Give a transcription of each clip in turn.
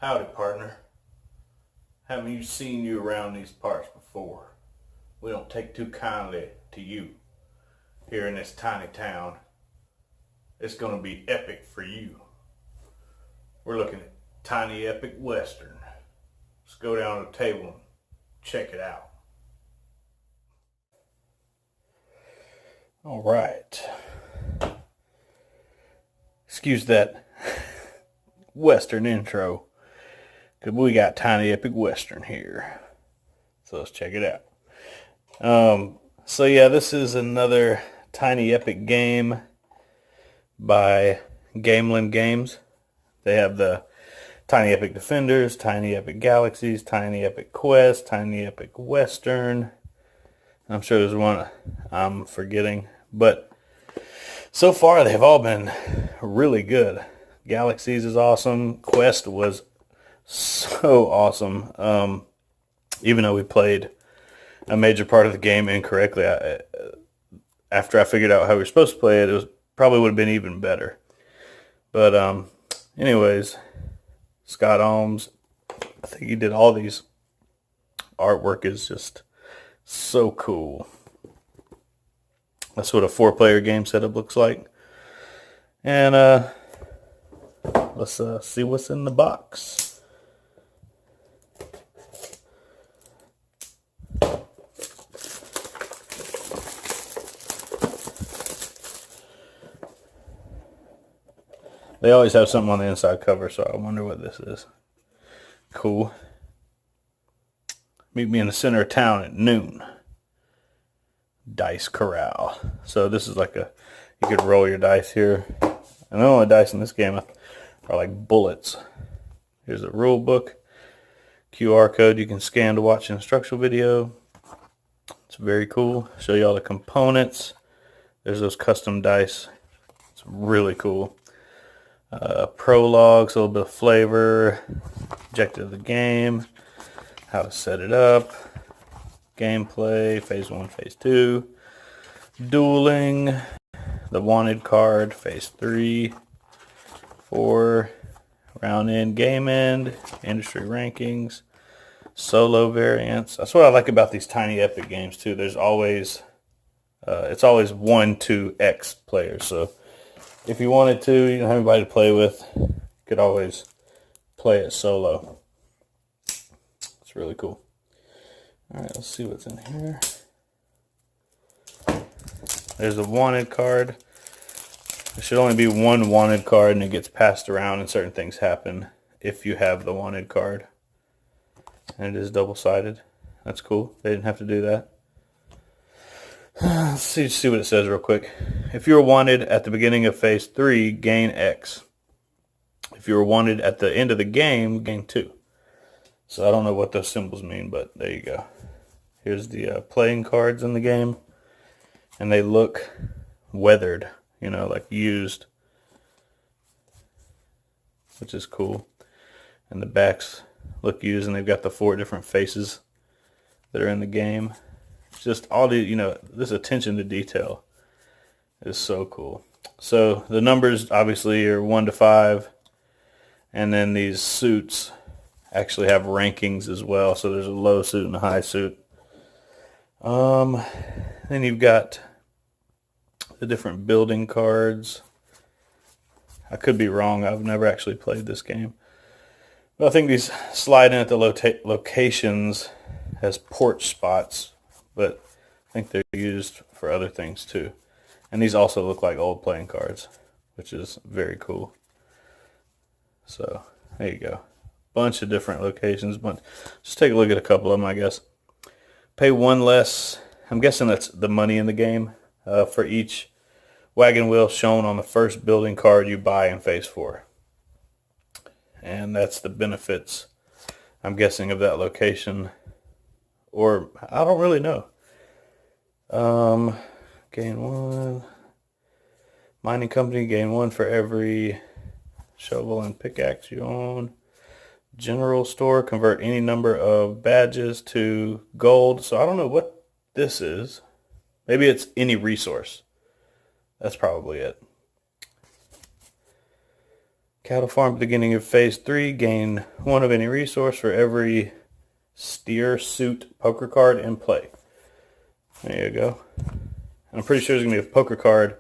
Howdy, partner. Haven't you seen you around these parts before? We don't take too kindly to you here in this tiny town. It's going to be epic for you. We're looking at tiny epic western. Let's go down to the table and check it out. All right. Excuse that western intro, because we got tiny epic western here. So let's check it out. So yeah, this is another tiny epic game by Gameland Games. They have the Tiny Epic Defenders, Tiny Epic Galaxies, Tiny Epic Quest, Tiny Epic Western. I'm sure there's one I'm forgetting, but so far they've all been really good. Galaxies is awesome. Quest was so awesome. Even though we played a major part of the game incorrectly, after I figured out how we were supposed to play it, it was probably would have been even better. But anyways, Scott Holmes, I think he did all these. Artwork is just so cool. That's what a 4-player game setup looks like. And let's see what's in the box. They always have something on the inside cover, so I wonder what this is. Cool. Meet me in the center of town at noon. Dice corral. So this is like you could roll your dice here. And the only dice in this game are like bullets. Here's a rule book. QR code you can scan to watch an instructional video. It's very cool. Show you all the components. There's those custom dice. It's really cool. Prologues, a little bit of flavor. Objective of the game. How to set it up. Gameplay, phase 1, phase 2. Dueling. The wanted card, phase 3. 4. Round end, game end. Industry rankings. Solo variants. That's what I like about these tiny epic games too. There's always, it's always 1 to X players. So if you wanted to, you don't have anybody to play with, you could always play it solo. It's really cool. All right, let's see what's in here. There's a wanted card. There should only be one wanted card, and it gets passed around, and certain things happen if you have the wanted card. And it is double-sided. That's cool. They didn't have to do that. Let's see what it says real quick. If you were wanted at the beginning of phase 3, gain X. If you were wanted at the end of the game, gain 2. So I don't know what those symbols mean, but there you go. Here's the playing cards in the game. And they look weathered, like used. Which is cool. And the backs look used, and they've got the 4 different faces that are in the game. It's just all the, this attention to detail is so cool. So the numbers obviously are 1 to 5. And then these suits actually have rankings as well. So there's a low suit and a high suit. Then you've got the different building cards. I could be wrong. I've never actually played this game. But I think these slide in at the locations as porch spots. But I think they're used for other things too. And these also look like old playing cards, which is very cool. So there you go. Bunch of different locations, but just take a look at a couple of them, I guess. Pay 1 less. I'm guessing that's the money in the game for each wagon wheel shown on the first building card you buy in phase 4. And that's the benefits, I'm guessing, of that location. Or I don't really know. Gain 1. Mining company, gain 1 for every shovel and pickaxe you own. General store, convert any number of badges to gold. So I don't know what this is. Maybe it's any resource. That's probably it. Cattle farm, beginning of phase 3, gain 1 of any resource for every steer suit poker card in play. There you go. I'm pretty sure there's going to be a poker card.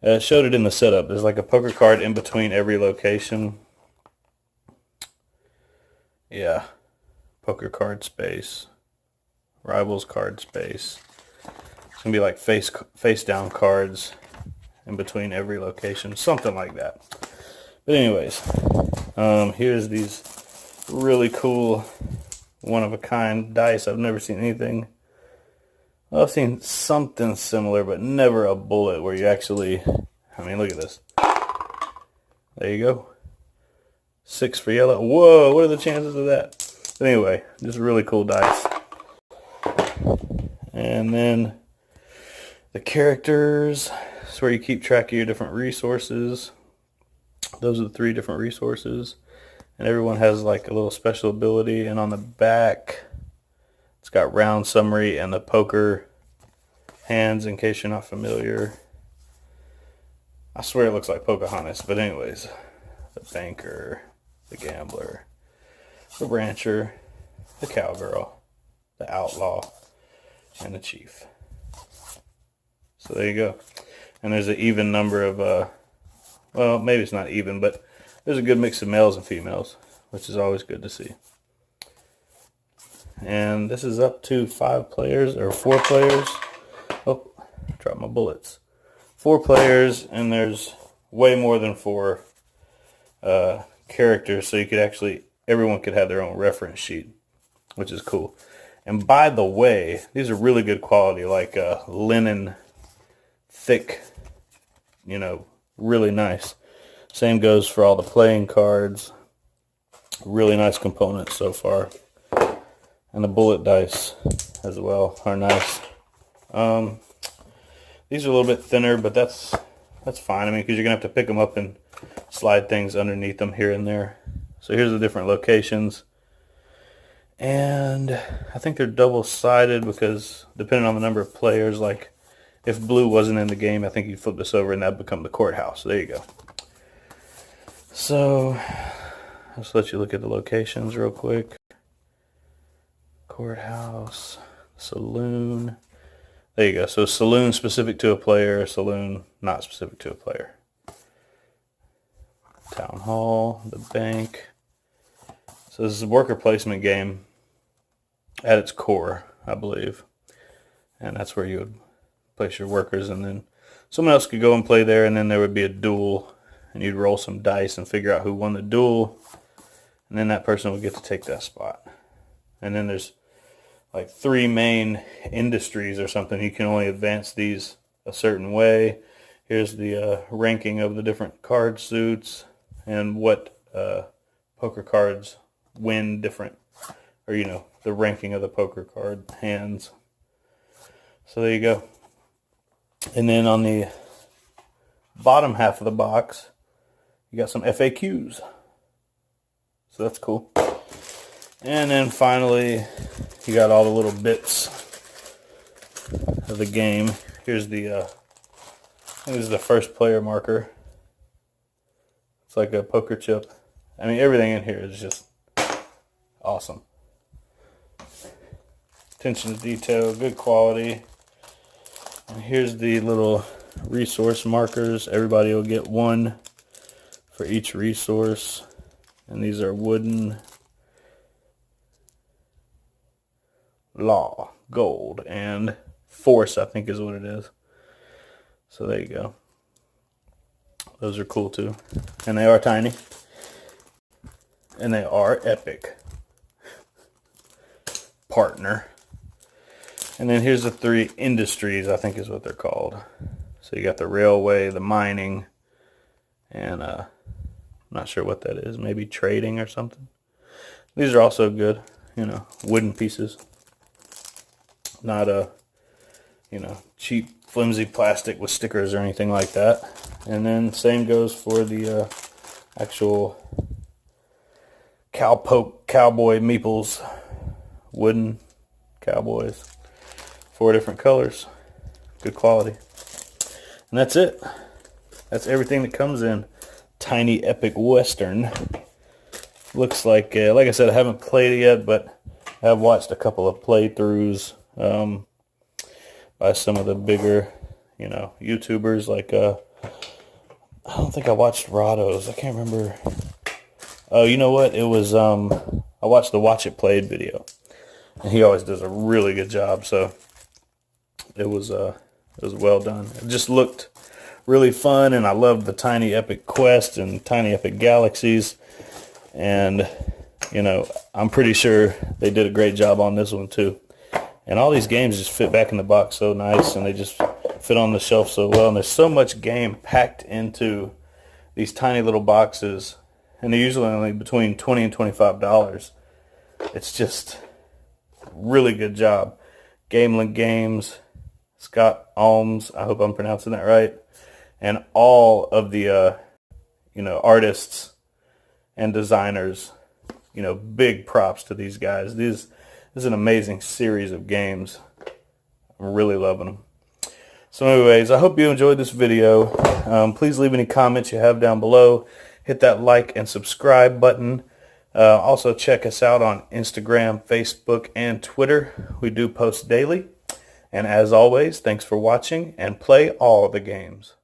It showed it in the setup. There's like a poker card in between every location. Yeah. Poker card space. Rivals card space. It's going to be like face down cards in between every location. Something like that. But anyways, here's these really cool one-of-a-kind dice. I've never seen anything. Well, I've seen something similar, but never a bullet where you actually... I mean, look at this. There you go. 6 for yellow. Whoa, what are the chances of that? But anyway, just really cool dice. And then the characters. It's where you keep track of your different resources. Those are the 3 different resources. And everyone has like a little special ability. And on the back, it's got round summary and the poker hands, in case you're not familiar. I swear it looks like Pocahontas. But anyways, the banker, the gambler, the rancher, the cowgirl, the outlaw, and the chief. So there you go. And there's an even number of... well, maybe it's not even, but there's a good mix of males and females, which is always good to see. And this is up to 5 players, or 4 players. Oh, dropped my bullets. 4 players, and there's way more than 4 characters, so you could actually, everyone could have their own reference sheet, which is cool. And by the way, these are really good quality, like linen, thick, you know, really nice. Same goes for all the playing cards. Really nice components so far. And the bullet dice as well are nice. These are a little bit thinner, but that's fine. I mean, because you're going to have to pick them up and slide things underneath them here and there. So here's the different locations. And I think they're double-sided because depending on the number of players, like if blue wasn't in the game, I think you'd flip this over and that'd become the courthouse. There you go. So let's let you look at the locations real quick. Courthouse, saloon. There you go. So saloon specific to a player, saloon not specific to a player. Town hall, the bank. So this is a worker placement game at its core, I believe. And that's where you would place your workers, and then someone else could go and play there, and then there would be a duel, and you'd roll some dice and figure out who won the duel, and then that person would get to take that spot. And then there's like 3 main industries or something. You can only advance these a certain way. Here's the ranking of the different card suits and what poker cards win different, or you know, the ranking of the poker card hands. So there you go. And then on the bottom half of the box, you got some FAQs. So that's cool. And then finally, you got all the little bits of the game. Here's the, I think this is the first player marker. It's like a poker chip. I mean, everything in here is just awesome. Attention to detail, good quality. And here's the little resource markers. Everybody will get 1 for each resource. And these are wooden, law, gold, and force, I think is what it is. So there you go. Those are cool too. And they are tiny. And they are epic. Partner. And then here's the 3 industries, I think is what they're called. So you got the railway, the mining, and I'm not sure what that is. Maybe trading or something. These are also good, you know, wooden pieces. Not a, you know, cheap, flimsy plastic with stickers or anything like that. And then same goes for the actual cowboy meeples, wooden cowboys. 4 different colors, good quality. And that's it. That's everything that comes in Tiny Epic Western. Looks like I said, I haven't played it yet, but I've watched a couple of playthroughs by some of the bigger, YouTubers. Like, I don't think I watched Rahdo's. I can't remember. Oh, you know what? It was, I watched the Watch It Played video. And he always does a really good job, so it was well done. It just looked really fun, and I loved the Tiny Epic Quest and Tiny Epic Galaxies. And, I'm pretty sure they did a great job on this one too. And all these games just fit back in the box so nice, and they just fit on the shelf so well. And there's so much game packed into these tiny little boxes, and they're usually only between $20 and $25. It's just really good job. GameLink Games, Scott Alms, I hope I'm pronouncing that right, and all of the artists and designers, big props to these guys. This is an amazing series of games. I'm really loving them. So anyways, I hope you enjoyed this video. Please leave any comments you have down below. Hit that like and subscribe button. Also check us out on Instagram, Facebook, and Twitter. We do post daily. And as always, thanks for watching, and play all the games.